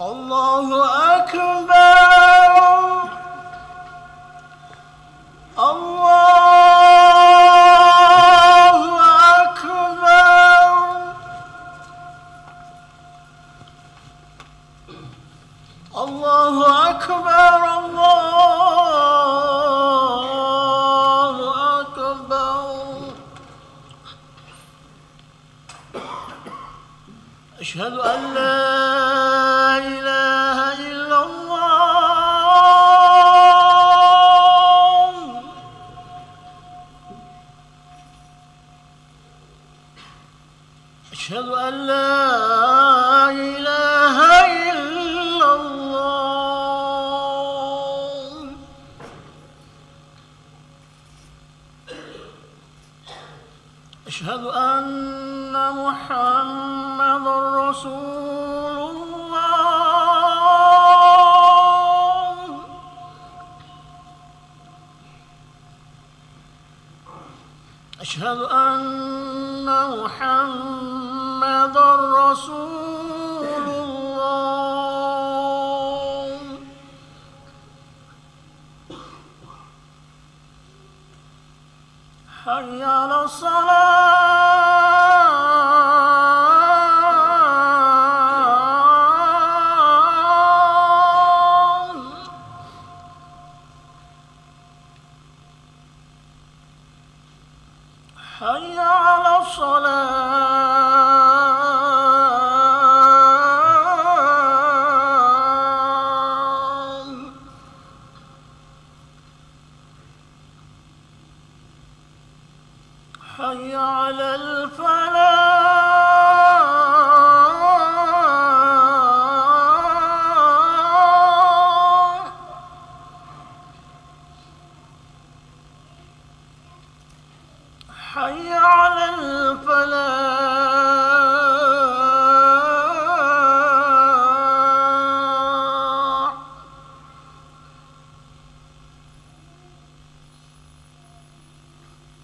الله أكبر الله أكبر الله أكبر الله أكبر أشهد أن لا إله إلا الله أشهد أن لا إله إلا الله أشهد أن محمدا رسول الله أشهد أن محمدا رسول الله حي على الصلاة حي على الصلاة حي على الفلاح حي على الفلاح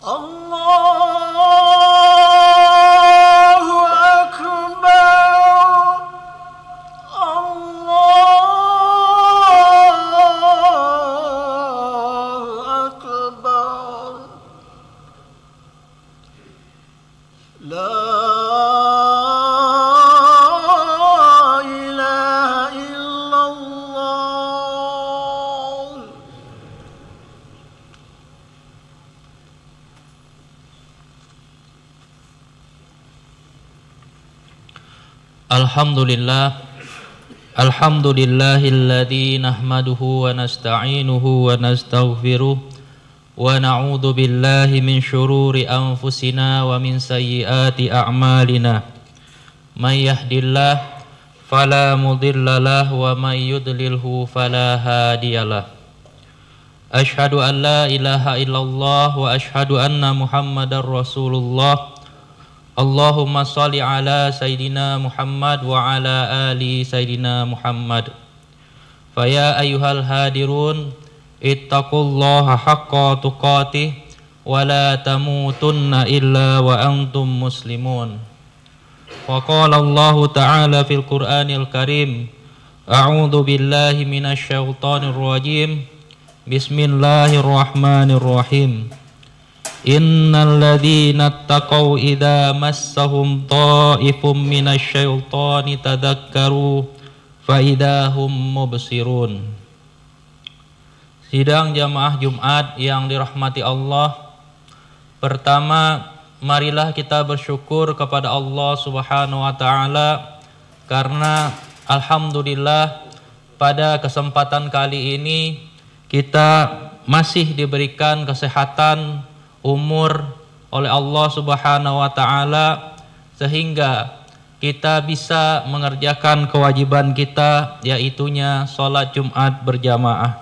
الله أكبر الله أكبر لا إله إلا الله Alhamdulillahilladzi nahmaduhu wa nasta'inuhu wa nastaghfiruh wa na'udzu billahi min syururi anfusina wa min sayyiati a'malina may yahdihillahu fala mudilla lahu wa may yudlilhu fala hadiyalah. Asyhadu an la ilaha illallah wa asyhadu anna Muhammadar Rasulullah. Allahumma shalli ala Sayyidina Muhammad wa ala ali Sayyidina Muhammad. Faya ayyuhal hadirun ittaqullaha haqqa tuqatih wa la tamutunna illa wa antum muslimun. Wa qala Allahu ta'ala fil Qur'anil Karim, a'udzu billahi minasy syaithanir rajim. Bismillahirrahmanirrahim. Innal ladzina taqaw idza massahum ta'ifum minasy syaitani tadzakkaru fa idahum mubsirun. Sidang jamaah Jumat yang dirahmati Allah, pertama marilah kita bersyukur kepada Allah Subhanahu wa taala karena alhamdulillah pada kesempatan kali ini kita masih diberikan kesehatan, umur oleh Allah Subhanahu wa taala sehingga kita bisa mengerjakan kewajiban kita, yaitunya sholat Jumat berjamaah.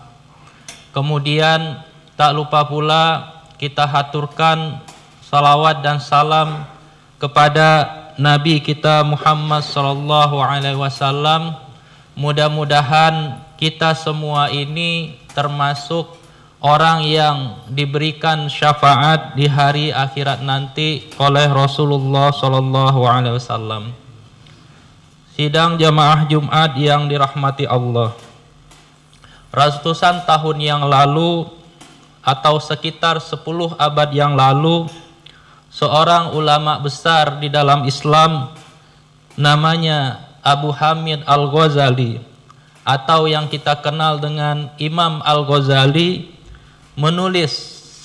Kemudian tak lupa pula kita haturkan salawat dan salam kepada Nabi kita Muhammad sallallahu alaihi wasallam. Mudah-mudahan kita semua ini termasuk orang yang diberikan syafaat di hari akhirat nanti oleh Rasulullah sallallahu alaihi wasallam. Sidang jamaah Jumat yang dirahmati Allah. Ratusan tahun yang lalu atau sekitar 10 abad yang lalu, seorang ulama besar di dalam Islam namanya Abu Hamid Al-Ghazali atau yang kita kenal dengan Imam Al-Ghazali menulis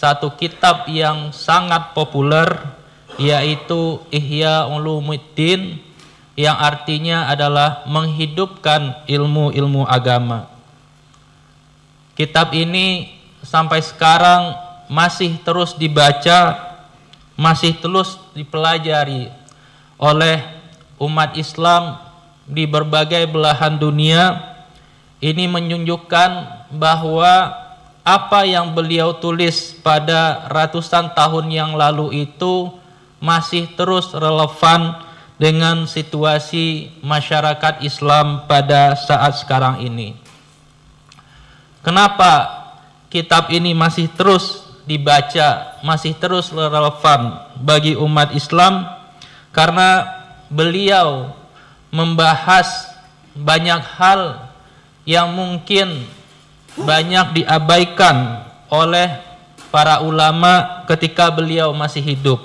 satu kitab yang sangat populer, yaitu Ihya Ulumuddin, yang artinya adalah menghidupkan ilmu-ilmu agama. Kitab ini sampai sekarang masih terus dibaca, masih terus dipelajari oleh umat Islam di berbagai belahan dunia. Ini menunjukkan bahwa apa yang beliau tulis pada ratusan tahun yang lalu itu masih terus relevan dengan situasi masyarakat Islam pada saat sekarang ini. Kenapa kitab ini masih terus dibaca, masih terus relevan bagi umat Islam? Karena beliau membahas banyak hal yang mungkin banyak diabaikan oleh para ulama ketika beliau masih hidup,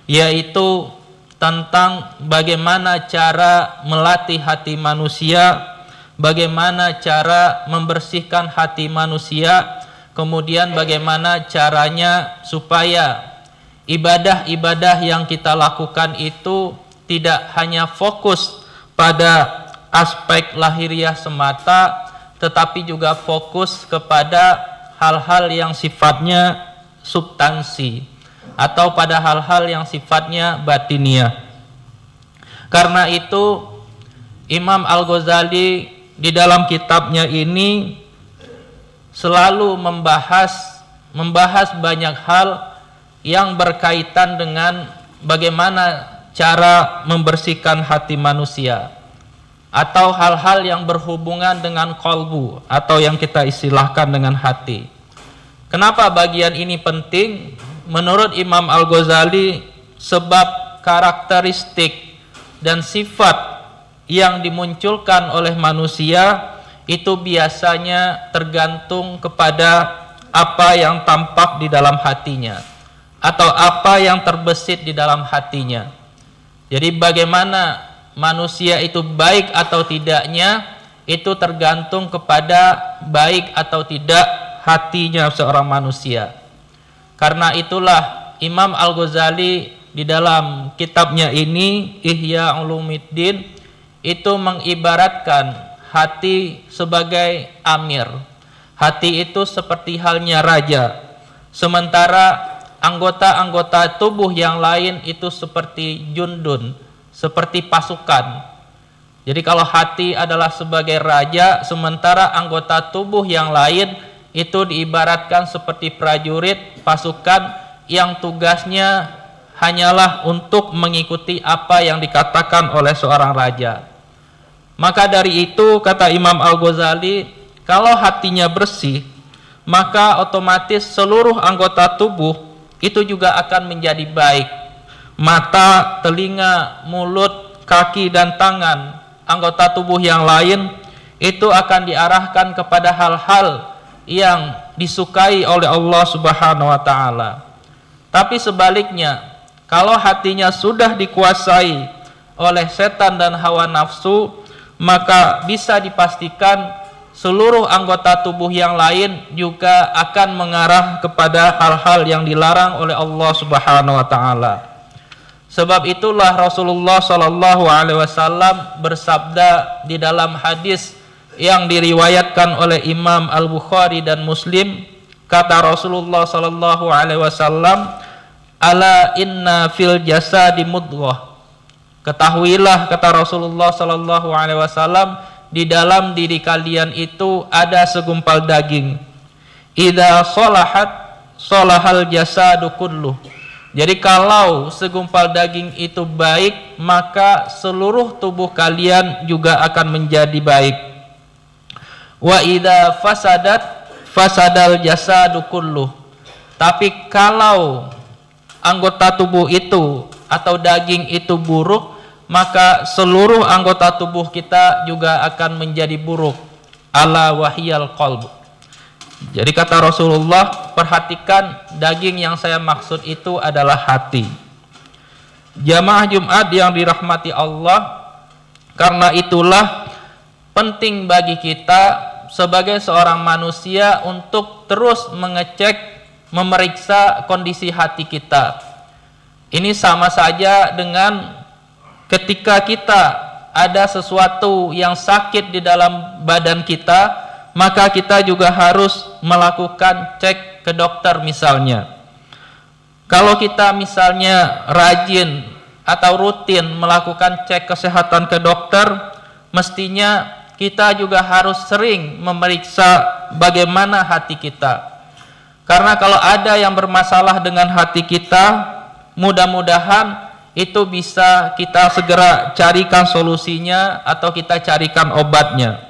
yaitu tentang bagaimana cara melatih hati manusia, bagaimana cara membersihkan hati manusia, kemudian bagaimana caranya supaya ibadah-ibadah yang kita lakukan itu tidak hanya fokus pada aspek lahiriah semata, tetapi juga fokus kepada hal-hal yang sifatnya substansi atau pada hal-hal yang sifatnya batiniah. Karena itu Imam Al-Ghazali di dalam kitabnya ini selalu membahas banyak hal yang berkaitan dengan bagaimana cara membersihkan hati manusia atau hal-hal yang berhubungan dengan qalbu atau yang kita istilahkan dengan hati. Kenapa bagian ini penting? Menurut Imam Al-Ghazali, sebab karakteristik dan sifat yang dimunculkan oleh manusia itu biasanya tergantung kepada apa yang tampak di dalam hatinya atau apa yang terbesit di dalam hatinya. Jadi bagaimana manusia itu baik atau tidaknya itu tergantung kepada baik atau tidak hatinya seorang manusia. Karena itulah Imam Al-Ghazali di dalam kitabnya ini Ihya Ulumuddin itu mengibaratkan hati sebagai amir. Hati itu seperti halnya raja, sementara anggota-anggota tubuh yang lain itu seperti jundun, seperti pasukan. Jadi kalau hati adalah sebagai raja, sementara anggota tubuh yang lain itu diibaratkan seperti prajurit pasukan yang tugasnya hanyalah untuk mengikuti apa yang dikatakan oleh seorang raja. Maka dari itu kata Imam Al-Ghazali, kalau hatinya bersih, maka otomatis seluruh anggota tubuh itu juga akan menjadi baik. Mata, telinga, mulut, kaki dan tangan anggota tubuh yang lain itu akan diarahkan kepada hal-hal yang disukai oleh Allah Subhanahu wa taala. Tapi sebaliknya, kalau hatinya sudah dikuasai oleh setan dan hawa nafsu, maka bisa dipastikan seluruh anggota tubuh yang lain juga akan mengarah kepada hal-hal yang dilarang oleh Allah Subhanahu wa taala. Sebab itulah Rasulullah sallallahu alaihi wasallam bersabda di dalam hadis yang diriwayatkan oleh Imam Al-Bukhari dan Muslim, kata Rasulullah sallallahu alaihi wasallam, ala inna fil jasadi mudghah. Ketahuilah, kata Rasulullah sallallahu alaihi wasallam, di dalam diri kalian itu ada segumpal daging. Idza shalahat shalahal jasadu kulluh. Jadi kalau segumpal daging itu baik, maka seluruh tubuh kalian juga akan menjadi baik. Wa idza fasadat fasadal jasadu kulluh. Tapi kalau anggota tubuh itu atau daging itu buruk, maka seluruh anggota tubuh kita juga akan menjadi buruk. Ala wahiyal qalb. Jadi kata Rasulullah, perhatikan daging yang saya maksud itu adalah hati. Jamaah Jumat yang dirahmati Allah, karena itulah penting bagi kita sebagai seorang manusia untuk terus mengecek, memeriksa kondisi hati kita. Ini sama saja dengan ketika kita ada sesuatu yang sakit di dalam badan kita, maka kita juga harus melakukan cek ke dokter misalnya. Kalau kita misalnya rajin atau rutin melakukan cek kesehatan ke dokter, mestinya kita juga harus sering memeriksa bagaimana hati kita. Karena kalau ada yang bermasalah dengan hati kita, mudah-mudahan itu bisa kita segera carikan solusinya atau kita carikan obatnya.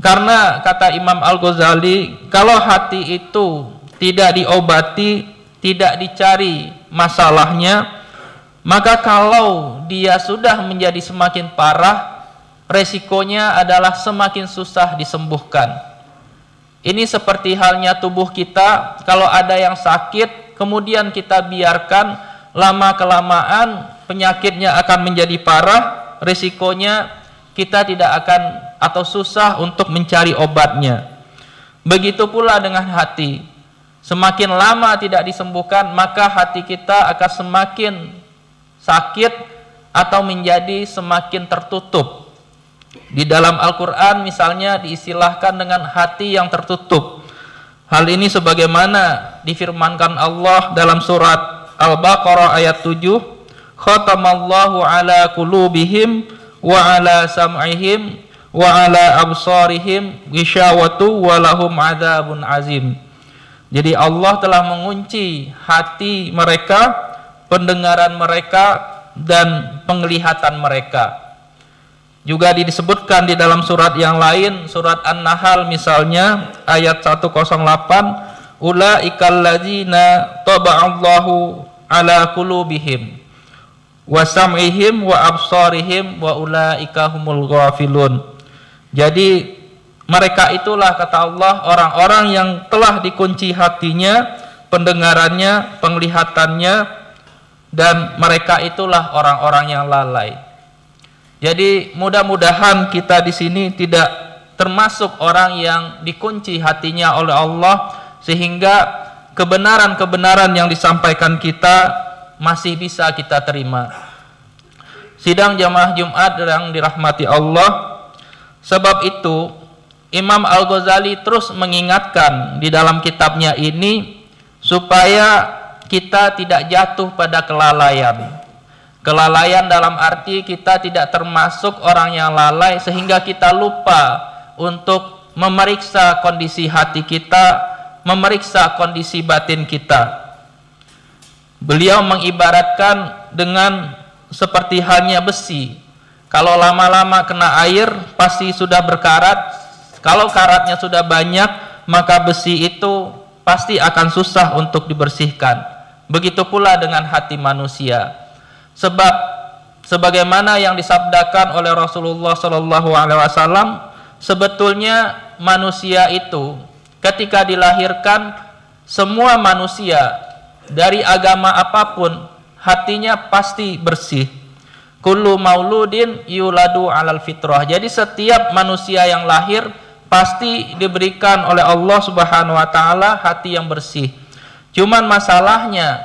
Karena kata Imam Al-Ghazali, kalau hati itu tidak diobati, tidak dicari masalahnya, maka kalau dia sudah menjadi semakin parah, resikonya adalah semakin susah disembuhkan. Ini seperti halnya tubuh kita, kalau ada yang sakit, kemudian kita biarkan, lama-kelamaan penyakitnya akan menjadi parah, resikonya kita tidak akan atau susah untuk mencari obatnya. Begitu pula dengan hati. Semakin lama tidak disembuhkan, maka hati kita akan semakin sakit atau menjadi semakin tertutup. Di dalam Al-Quran misalnya diistilahkan dengan hati yang tertutup. Hal ini sebagaimana difirmankan Allah dalam surat Al-Baqarah ayat 7, khatamallahu ala qulubihim wa ala sam'ihim wa ala absarihim ghishawatu wa lahum adzabun azim. Jadi Allah telah mengunci hati mereka, pendengaran mereka, dan penglihatan mereka. Juga disebutkan di dalam surat yang lain, surat An-Nahl misalnya ayat 108, ulaikal ladzina taba'allahu ala qulubihim wa sam'ihim wa absarihim wa ulaika humul ghafilun. Jadi mereka itulah kata Allah orang-orang yang telah dikunci hatinya, pendengarannya, penglihatannya, dan mereka itulah orang-orang yang lalai. Jadi mudah-mudahan kita di sini tidak termasuk orang yang dikunci hatinya oleh Allah sehingga kebenaran-kebenaran yang disampaikan kita masih bisa kita terima. Sidang jamaah Jumat yang dirahmati Allah, sebab itu Imam Al-Ghazali terus mengingatkan di dalam kitabnya ini supaya kita tidak jatuh pada kelalaian. Kelalaian dalam arti kita tidak termasuk orang yang lalai sehingga kita lupa untuk memeriksa kondisi hati kita, memeriksa kondisi batin kita. Beliau mengibaratkan dengan seperti halnya besi. Kalau lama-lama kena air pasti sudah berkarat. Kalau karatnya sudah banyak, maka besi itu pasti akan susah untuk dibersihkan. Begitu pula dengan hati manusia. Sebab sebagaimana yang disabdakan oleh Rasulullah SAW, sebetulnya manusia itu ketika dilahirkan, semua manusia dari agama apapun hatinya pasti bersih. Kullu mauludin yuladu alal fitrah. Jadi setiap manusia yang lahir pasti diberikan oleh Allah Subhanahu wa taala hati yang bersih. Cuman masalahnya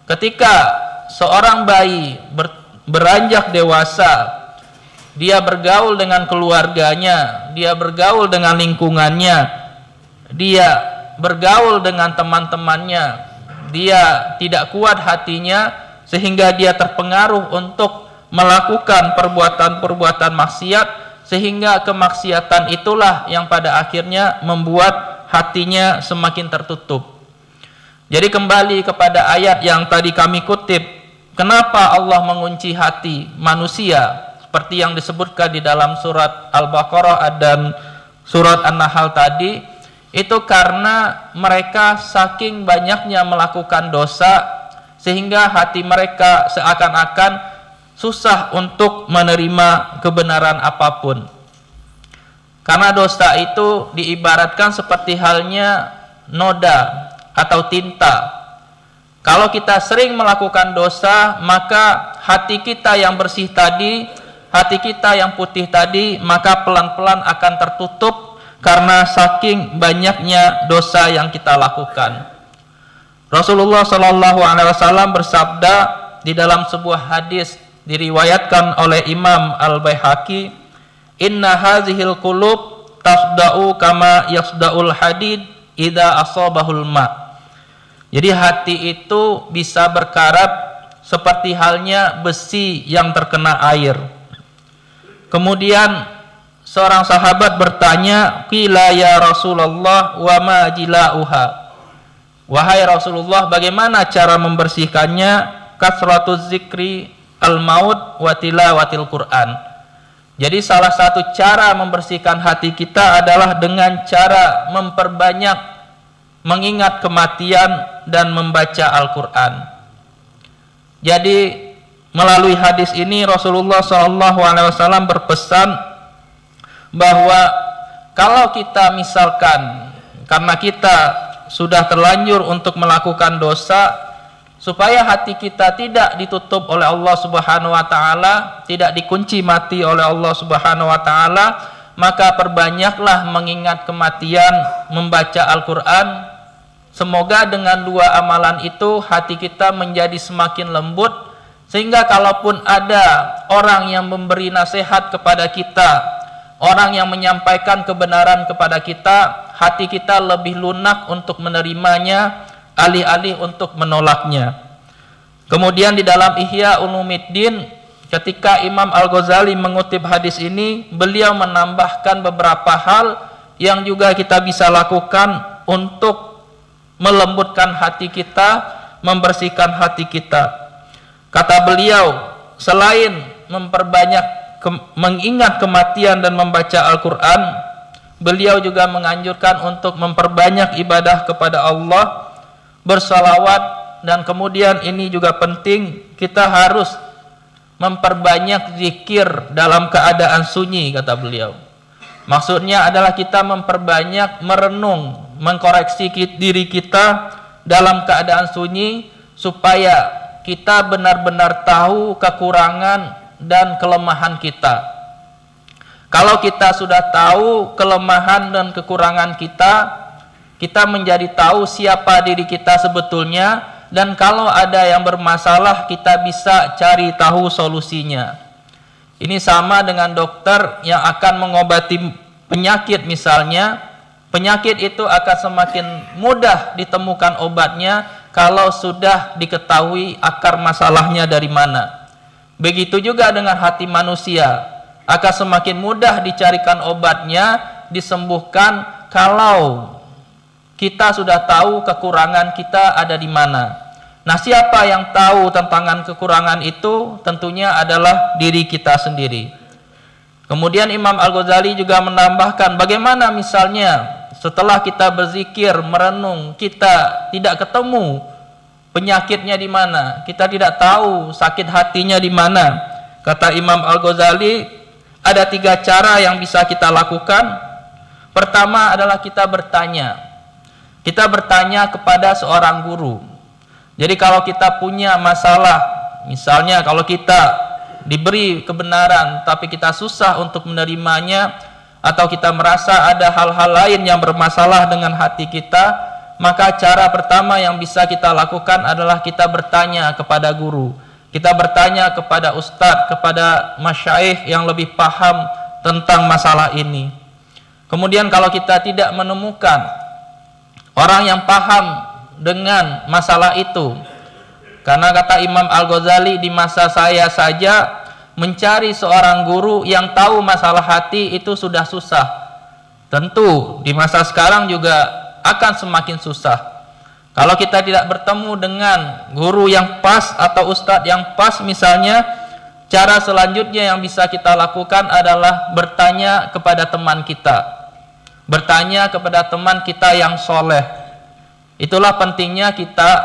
ketika seorang bayi beranjak dewasa, dia bergaul dengan keluarganya, dia bergaul dengan lingkungannya, dia bergaul dengan teman-temannya, dia tidak kuat hatinya sehingga dia terpengaruh untuk melakukan perbuatan-perbuatan maksiat, sehingga kemaksiatan itulah yang pada akhirnya membuat hatinya semakin tertutup. Jadi kembali kepada ayat yang tadi kami kutip, kenapa Allah mengunci hati manusia seperti yang disebutkan di dalam surat Al-Baqarah dan surat An-Nahl tadi, itu karena mereka saking banyaknya melakukan dosa sehingga hati mereka seakan-akan susah untuk menerima kebenaran apapun. Karena dosa itu diibaratkan seperti halnya noda atau tinta. Kalau kita sering melakukan dosa, maka hati kita yang bersih tadi, hati kita yang putih tadi, maka pelan-pelan akan tertutup karena saking banyaknya dosa yang kita lakukan. Rasulullah SAW bersabda di dalam sebuah hadis diriwayatkan oleh Imam Al-Baihaqi, "Inna hazihil qulub tasda'u kama yasda'ul hadid idza asabahul ma." Jadi hati itu bisa berkarat seperti halnya besi yang terkena air. Kemudian seorang sahabat bertanya, "Qila ya Rasulullah wa ma jila'uha?" Wahai Rasulullah, bagaimana cara membersihkannya? Kasratuz zikri al-maut wa tilawatil Qur'an. Jadi salah satu cara membersihkan hati kita adalah dengan cara memperbanyak mengingat kematian dan membaca Al-Quran. Jadi melalui hadis ini Rasulullah SAW berpesan bahwa kalau kita misalkan karena kita sudah terlanjur untuk melakukan dosa, supaya hati kita tidak ditutup oleh Allah Subhanahu wa taala, tidak dikunci mati oleh Allah Subhanahu wa taala, maka perbanyaklah mengingat kematian, membaca Al-Quran. Semoga dengan dua amalan itu hati kita menjadi semakin lembut, sehingga kalaupun ada orang yang memberi nasihat kepada kita, orang yang menyampaikan kebenaran kepada kita, hati kita lebih lunak untuk menerimanya, alih-alih untuk menolaknya. Kemudian di dalam Ihya Ulumuddin, ketika Imam Al-Ghazali mengutip hadis ini, beliau menambahkan beberapa hal yang juga kita bisa lakukan untuk melembutkan hati kita, membersihkan hati kita. Kata beliau, selain memperbanyak mengingat kematian dan membaca Al-Quran, beliau juga menganjurkan untuk memperbanyak ibadah kepada Allah, bersalawat, dan kemudian ini juga penting, kita harus memperbanyak zikir dalam keadaan sunyi, kata beliau. Maksudnya adalah kita memperbanyak merenung, mengkoreksi diri kita dalam keadaan sunyi, supaya kita benar-benar tahu kekurangan dan kelemahan kita. Kalau kita sudah tahu kelemahan dan kekurangan kita, kita menjadi tahu siapa diri kita sebetulnya, dan kalau ada yang bermasalah kita bisa cari tahu solusinya. Ini sama dengan dokter yang akan mengobati penyakit misalnya. Penyakit itu akan semakin mudah ditemukan obatnya kalau sudah diketahui akar masalahnya dari mana. Begitu juga dengan hati manusia, akan semakin mudah dicarikan obatnya, disembuhkan kalau kita sudah tahu kekurangan kita ada di mana. Nah, siapa yang tahu tentang kekurangan itu? Tentunya adalah diri kita sendiri. Kemudian Imam Al-Ghazali juga menambahkan, bagaimana misalnya setelah kita berzikir, merenung, kita tidak ketemu penyakitnya di mana, kita tidak tahu sakit hatinya di mana. Kata Imam Al-Ghazali, ada 3 cara yang bisa kita lakukan. Pertama adalah kita bertanya. Kita bertanya kepada seorang guru. Jadi kalau kita punya masalah, misalnya kalau kita diberi kebenaran tapi kita susah untuk menerimanya, atau kita merasa ada hal-hal lain yang bermasalah dengan hati kita, maka cara pertama yang bisa kita lakukan adalah kita bertanya kepada guru. Kita bertanya kepada ustadz, kepada masyaikh yang lebih paham tentang masalah ini. Kemudian kalau kita tidak menemukan orang yang paham dengan masalah itu, karena kata Imam Al-Ghazali, di masa saya saja mencari seorang guru yang tahu masalah hati itu sudah susah. Tentu di masa sekarang juga akan semakin susah. Kalau kita tidak bertemu dengan guru yang pas atau ustadz yang pas misalnya, cara selanjutnya yang bisa kita lakukan adalah bertanya kepada teman kita. Bertanya kepada teman kita yang soleh. Itulah pentingnya kita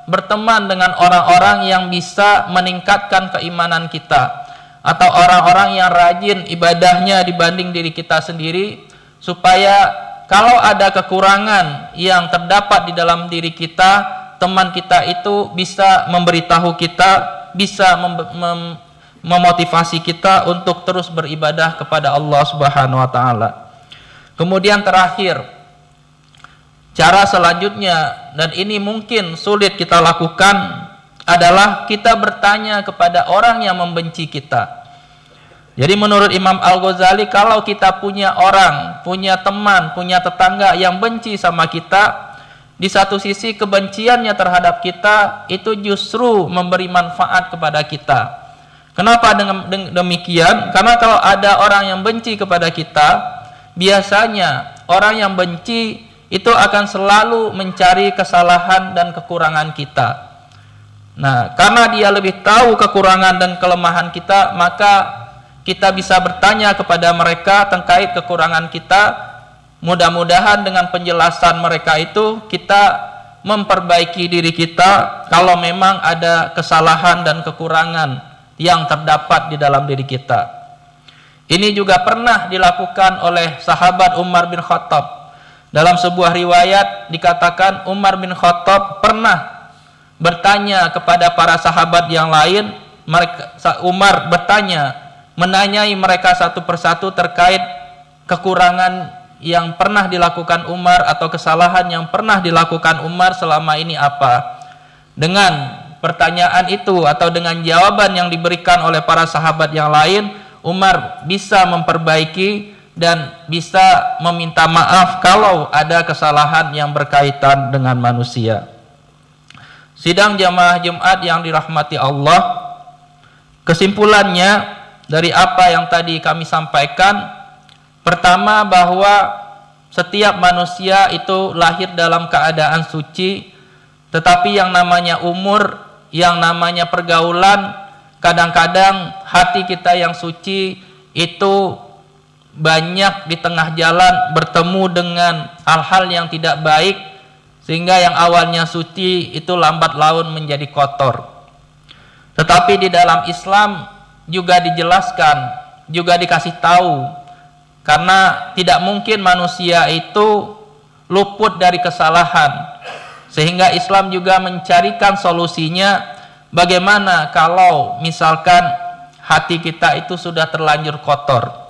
berteman dengan orang-orang yang bisa meningkatkan keimanan kita, atau orang-orang yang rajin ibadahnya dibanding diri kita sendiri, supaya kalau ada kekurangan yang terdapat di dalam diri kita, teman kita itu bisa memberitahu kita, bisa memotivasi kita untuk terus beribadah kepada Allah Subhanahu wa taala. Kemudian terakhir, cara selanjutnya, dan ini mungkin sulit kita lakukan, adalah kita bertanya kepada orang yang membenci kita. Jadi menurut Imam Al-Ghazali, kalau kita punya orang, punya teman, punya tetangga yang benci sama kita, di satu sisi kebenciannya terhadap kita itu justru memberi manfaat kepada kita. Kenapa demikian? Karena kalau ada orang yang benci kepada kita, biasanya orang yang benci itu akan selalu mencari kesalahan dan kekurangan kita. Nah, karena dia lebih tahu kekurangan dan kelemahan kita, maka kita bisa bertanya kepada mereka terkait kekurangan kita. Mudah-mudahan dengan penjelasan mereka itu kita memperbaiki diri kita kalau memang ada kesalahan dan kekurangan yang terdapat di dalam diri kita. Ini juga pernah dilakukan oleh sahabat Umar bin Khattab. Dalam sebuah riwayat dikatakan Umar bin Khattab pernah bertanya kepada para sahabat yang lain. Umar menanyai mereka satu persatu terkait kekurangan yang pernah dilakukan Umar atau kesalahan yang pernah dilakukan Umar selama ini apa. Dengan pertanyaan itu atau dengan jawaban yang diberikan oleh para sahabat yang lain, Umar bisa memperbaiki dan bisa meminta maaf kalau ada kesalahan yang berkaitan dengan manusia. Sidang jamaah Jumat yang dirahmati Allah, kesimpulannya dari apa yang tadi kami sampaikan, pertama bahwa setiap manusia itu lahir dalam keadaan suci, tetapi yang namanya umur, yang namanya pergaulan, kadang-kadang hati kita yang suci itu banyak di tengah jalan bertemu dengan hal-hal yang tidak baik, sehingga yang awalnya suci itu lambat laun menjadi kotor. Tetapi di dalam Islam juga dijelaskan, juga dikasih tahu, karena tidak mungkin manusia itu luput dari kesalahan, sehingga Islam juga mencarikan solusinya. Bagaimana kalau misalkan hati kita itu sudah terlanjur kotor?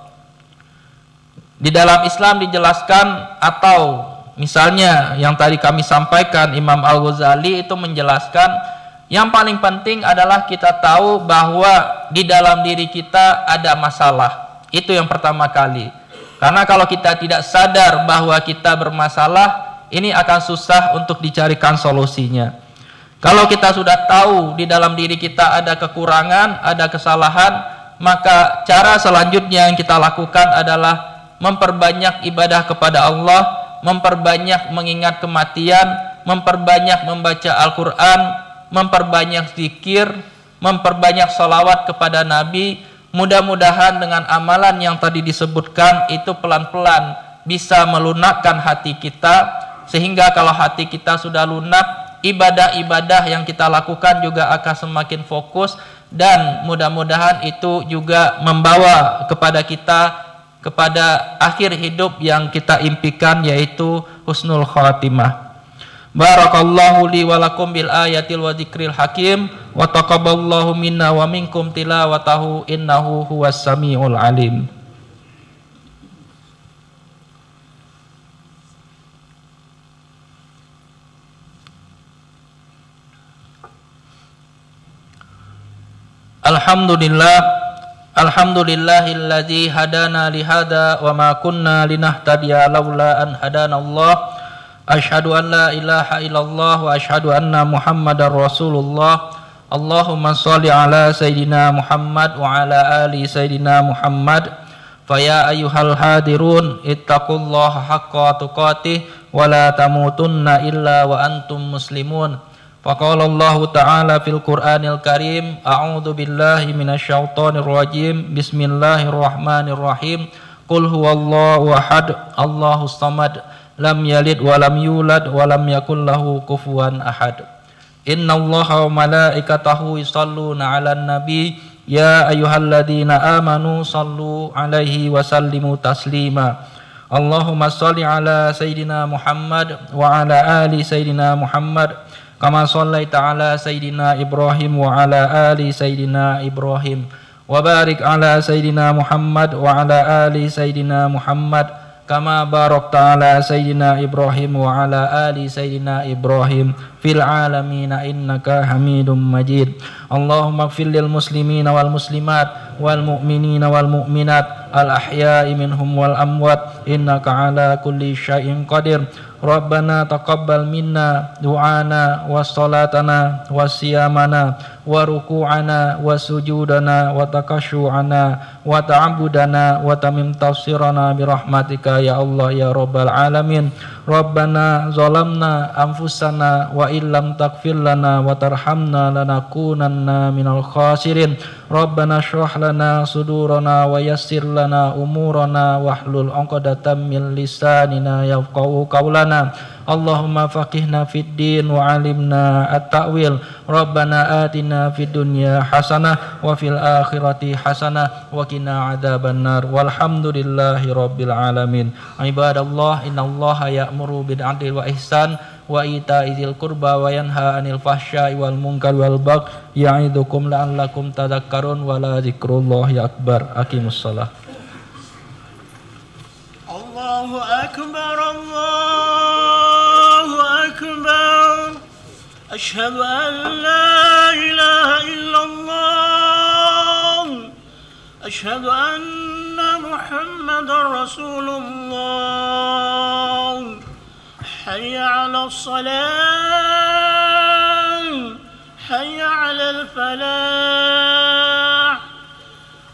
Di dalam Islam dijelaskan, atau misalnya yang tadi kami sampaikan, Imam Al-Ghazali itu menjelaskan, yang paling penting adalah kita tahu bahwa di dalam diri kita ada masalah. Itu yang pertama kali. Karena kalau kita tidak sadar bahwa kita bermasalah, ini akan susah untuk dicarikan solusinya. Kalau kita sudah tahu di dalam diri kita ada kekurangan, ada kesalahan, maka cara selanjutnya yang kita lakukan adalah memperbanyak ibadah kepada Allah, memperbanyak mengingat kematian, memperbanyak membaca Al-Quran, memperbanyak zikir, memperbanyak salawat kepada Nabi. Mudah-mudahan dengan amalan yang tadi disebutkan itu pelan-pelan bisa melunakkan hati kita, sehingga kalau hati kita sudah lunak, ibadah-ibadah yang kita lakukan juga akan semakin fokus, dan mudah-mudahan itu juga membawa kepada kita kepada akhir hidup yang kita impikan, yaitu husnul khatimah. Barakallahu li wa lakum bil ayatil wa dzikril hakim, wa taqabbalallahu minna wa minkum tilawatahu innahu huwas samiul alim. Alhamdulillahilladzi hadana lihada wa ma kunna linahtadiya laula an hadanallah. Asyhadu an la ilaha illallah wa asyhadu anna Muhammadar Rasulullah. Allahumma shalli ala Sayyidina Muhammad wa ala ali Sayyidina Muhammad. Faya ayyuhal hadirun ittaqullaha haqqa tuqatih wa la tamutunna illa wa antum muslimun. Faqala Allah Ta'ala fil Qur'anil Karim, a'udzu billahi minasyaitonir rajim. Bismillahirrahmanirrahim. Qul huwallahu ahad, Allahus samad, lam yalid wa lam yulad wa lam yakul lahu kufuwan ahad. Innallaha wa malaikatahu yusholluna 'alan nabi ya ayyuhalladzina amanu shallu 'alaihi wa sallimu taslima. Allahumma shalli 'ala sayidina Muhammad wa 'ala ali sayidina Muhammad kama shallaita 'ala sayidina Ibrahim wa 'ala ali sayidina Ibrahim wa barik 'ala sayidina Muhammad wa 'ala ali sayidina Muhammad kama barakta 'ala sayidina Ibrahim wa 'ala ali sayidina Ibrahim fil alamin innaka Hamidum Majid. Allahumma ighfir lil muslimina wal muslimat wal mu'minina wal mu'minat al ahya'i minhum wal amwat innaka 'ala kulli syai'in qadir. Rabbana taqabbal minna du'ana wa salatana wa siyamana wa ruku'ana wa sujudana wa takashu'ana wa ta'abudana wa tamim tafsirana birahmatika ya Allah ya Rabbal Alamin. Rabbana zalamna anfusana wa illam taghfir lana wa tarhamna lanakunanna minal khasirin. Rabbana shrah lana sudurana wa yassir lana umurana wahlul 'uqdatam min lisanina yafqahu qawlana. Allahumma faqihna fid din wa 'allimna at-ta'wil. Rabbana atina fid dunya hasanah wa fil akhirati hasanah wa qina adzabannar. Walhamdulillahi rabbil alamin. Ibadallah, innallaha ya'muru bil 'adli wa ihsan wa ita'i dzil qurba wa yanha 'anil fahsya'i wal munkari wal baghi ya'idukum la'allakum tadhakkarun wa la dzikrullahi akbar. Aqimussalah. Allahu akbar, Allahu akbar. Ashhadu an la ilaha illallah. Ashhadu anna Muhammadar Rasulullah. Hayya 'alas salam. Hayya 'alal falah.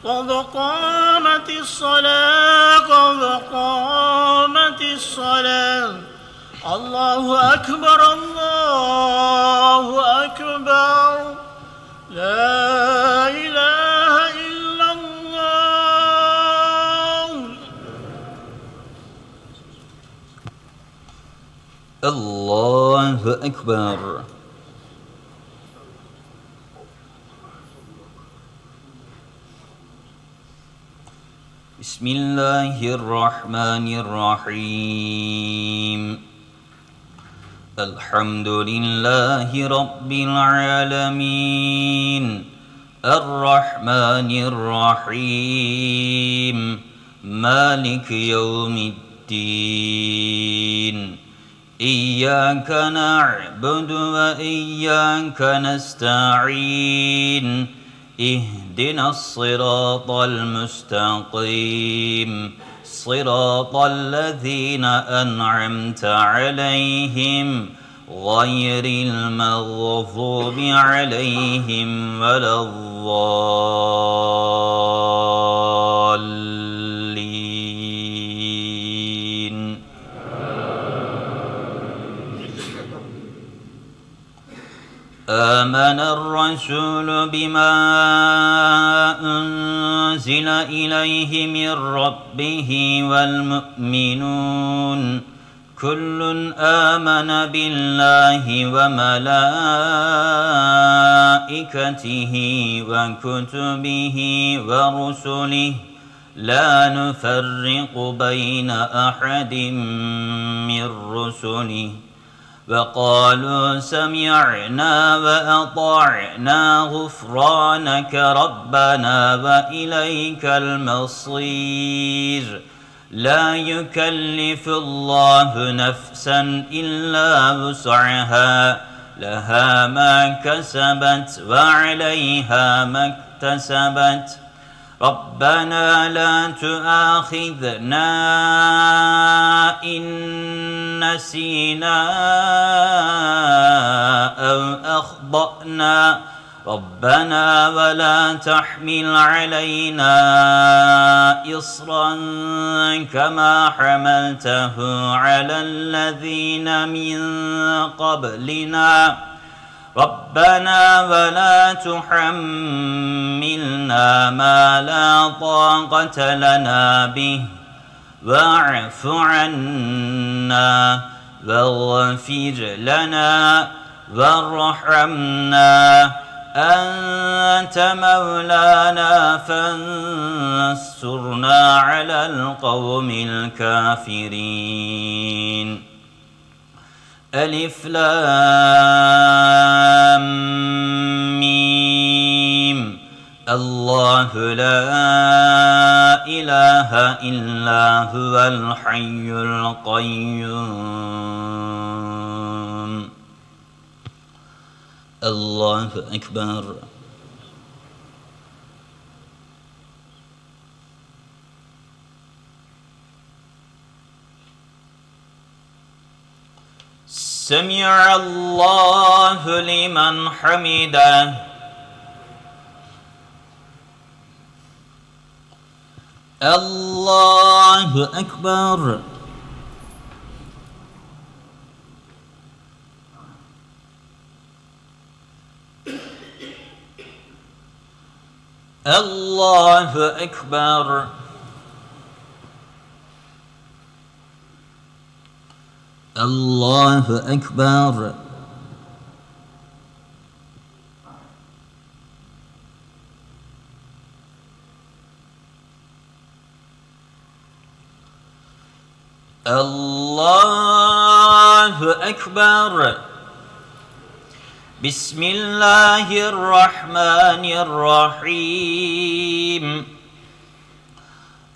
قد قامت الصلاة قد قامت الصلاة. الله أكبر الله أكبر. لا إله إلا الله. الله أكبر. بسم الله الرحمن الرحيم. الحمد لله رب العالمين الرحمن الرحيم مالك يوم الدين. إياك نعبد وإياك نستعين. اهدنا الصراط المستقيم صراط الذين أنعمت عليهم غير المغضوب عليهم ولا الضالين. آمن الرسول بما أنزل إليه من ربه والمؤمنون كل آمن بالله وملائكته وكتبه ورسله لا نفرق بين أحد من رسله وقالوا سمعنا وأطعنا غفرانك ربنا وإليك المصير. لا يكلف الله نفسا إلا وسعها لها ما كسبت وعليها ما اكتسبت. ربنا لا تؤاخذنا إن نسينا أو أخطأنا ربنا ولا تحمل علينا إصرا كما حملته على الذين من قبلنا ربنا ولا تحملنا ما لا طاقة لنا به واعف عنا واغفر لنا وارحمنا أنت مولانا فانصرنا على القوم الكافرين. ألف لام ميم. الله لا إله إلا هو الحي القيوم. الله أكبر. سمع الله لمن حمده. الله أكبر. الله أكبر. الله أكبر. الله أكبر. بسم الله الرحمن الرحيم.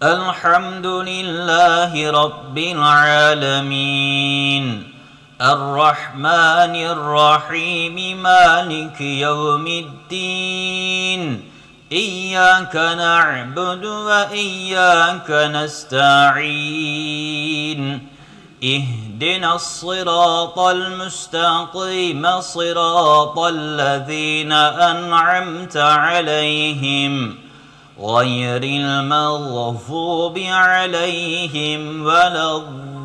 الحمد لله رب العالمين الرحمن الرحيم مالك يوم الدين إياك نعبد وإياك نستعين اهدنا الصراط المستقيم صراط الذين أنعمت عليهم غير المغضوب عليهم ولا الضالين.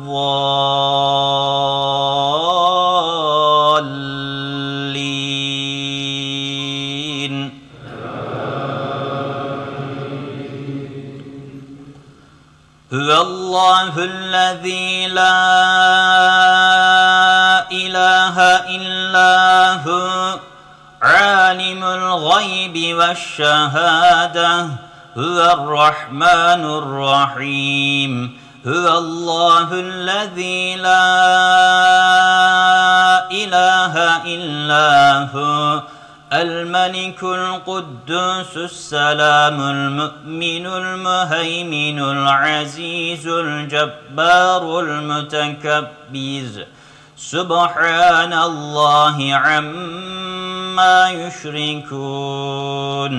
هو الله الذي لا إله إلا هو عالم الغيب والشهادة هو الرحمن الرحيم. هو الله الذي لا إله إلا هو الملك القدوس السلام المؤمن المهيمن العزيز الجبار المتكبر سبحان الله عما يشركون.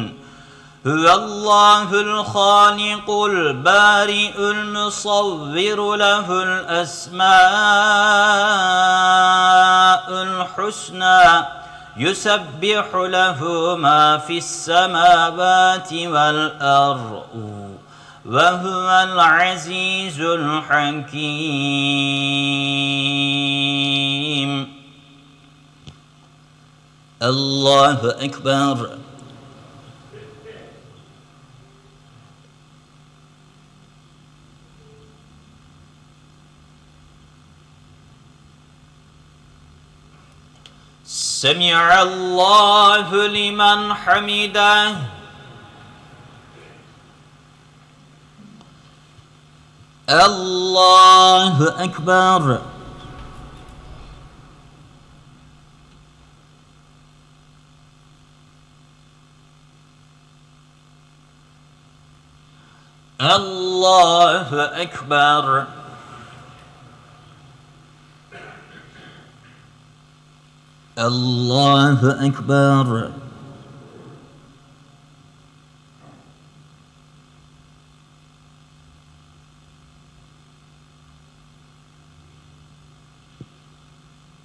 هو الله الخالق البارئ المصور له الأسماء الحسنى يسبح له ما في السماوات والأرض وهو العزيز الحكيم. الله أكبر. سمع الله لمن حمده. الله أكبر. الله أكبر. الله أكبر.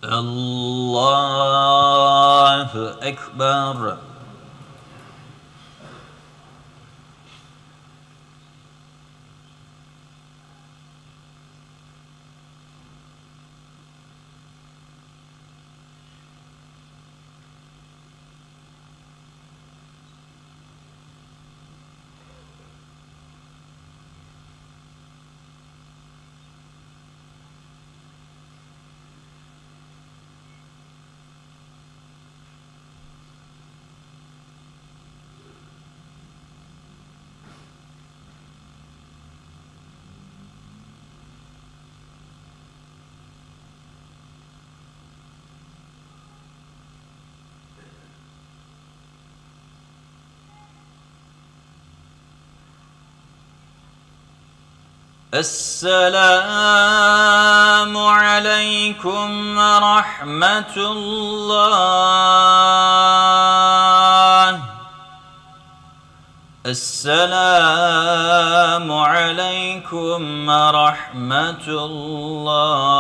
الله أكبر. السلام عليكم ورحمة الله. السلام عليكم ورحمة الله.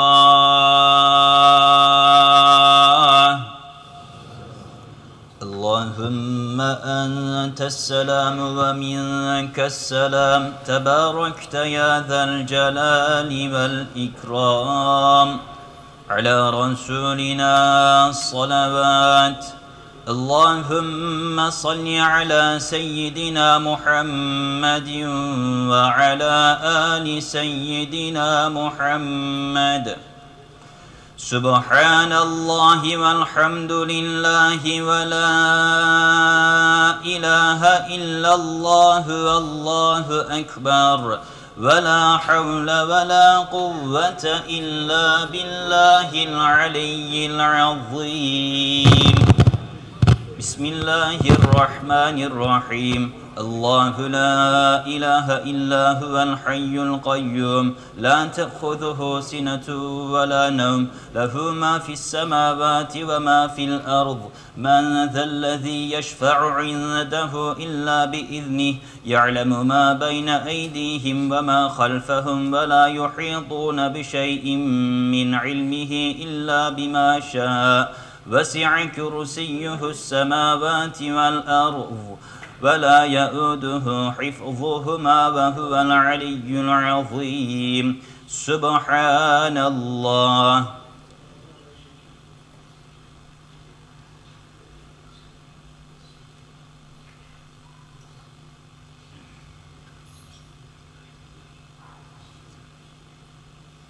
اللهم أنت السلام ومنك السلام، تباركت يا ذا الجلال والإكرام. على رسولنا الصلوات. اللهم صل على سيدنا محمد وعلى آل سيدنا محمد. سبحان الله والحمد لله ولا إله إلا الله والله أكبر ولا حول ولا قوة إلا بالله العلي العظيم. بسم الله الرحمن الرحيم. الله لا إله إلا هو الحي القيوم لا تأخذه سنة ولا نوم له ما في السماوات وما في الأرض. من ذا الذي يشفع عنده إلا بإذنه يعلم ما بين أيديهم وما خلفهم ولا يحيطون بشيء من علمه إلا بما شاء. وسع كرسيه السماوات والأرض ولا يؤوده حفظهما وهو العلي العظيم. سبحان الله.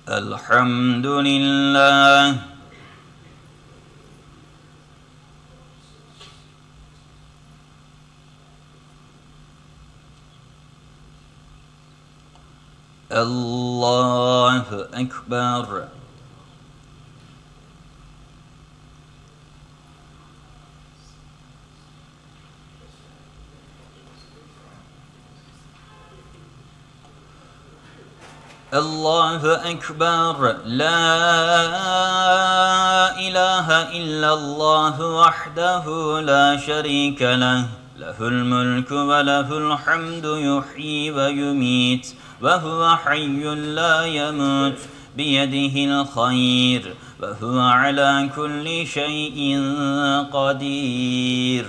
الحمد لله. الله أكبر. الله أكبر. لا إله إلا الله وحده لا شريك له، له الملك وله الحمد يحيي ويميت وهو حي لا يموت بيده الخير وهو على كل شيء قدير.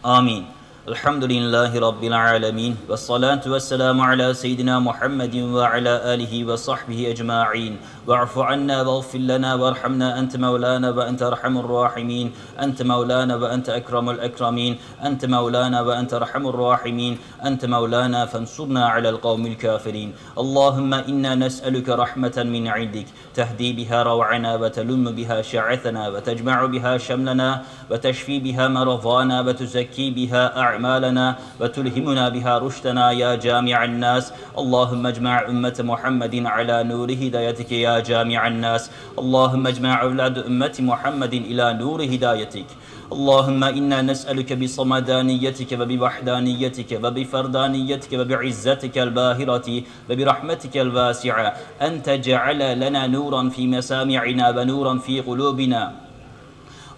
آمين. الحمد لله رب العالمين والصلاة والسلام على سيدنا محمد وعلى آله وصحبه أجمعين. واعف عنا واغفر لنا وارحمنا، أنت مولانا وأنت أرحم الراحمين. أنت مولانا وأنت أكرم الأكرمين. أنت مولانا وأنت أرحم الراحمين. أنت مولانا فانصرنا على القوم الكافرين. اللهم إنا نسألك رحمة من عندك تهدي بها روعنا وتلم بها شعثنا وتجمع بها شملنا وتشفي بها مرضانا وتزكي بها أعمالنا وتلهمنا بها رشدنا يا جامع الناس. اللهم اجمع أمة محمد على نور هدايتك يا جامع الناس. اللهم اجمع أولاد أمة محمد إلى نور هدايتك. اللهم إنا نسألك بصمدانيتك وبوحدانيتك وبفردانيتك وبعزتك الباهرة وبرحمتك الواسعة أن تجعل لنا نورا في مسامعنا ونورا في قلوبنا.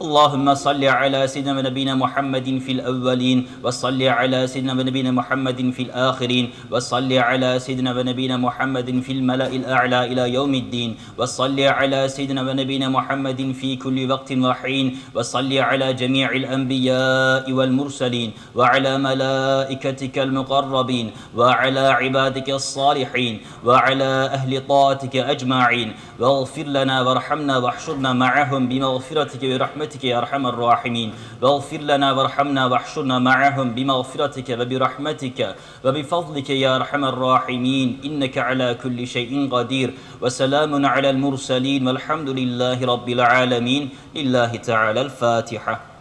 اللهم صل على سيدنا ونبينا محمد في الأولين، وصل على سيدنا ونبينا محمد في الآخرين، وصل على سيدنا ونبينا محمد في الملأ الأعلى إلى يوم الدين، وصل على سيدنا ونبينا محمد في كل وقت وحين، وصل على جميع الأنبياء والمرسلين وعلى ملائكتك المقربين وعلى عبادك الصالحين وعلى أهل طاعتك أجمعين. واغفر لنا وارحمنا واحشرنا معهم بمغفرتك ورحمتك يا أرحم الراحمين. واغفر لنا وارحمنا واحشرنا معهم بمغفرتك وبرحمتك وبفضلك يا أرحم الراحمين، إنك على كل شيء قدير. وسلام على المرسلين والحمد لله رب العالمين. لله تعالى الفاتحة.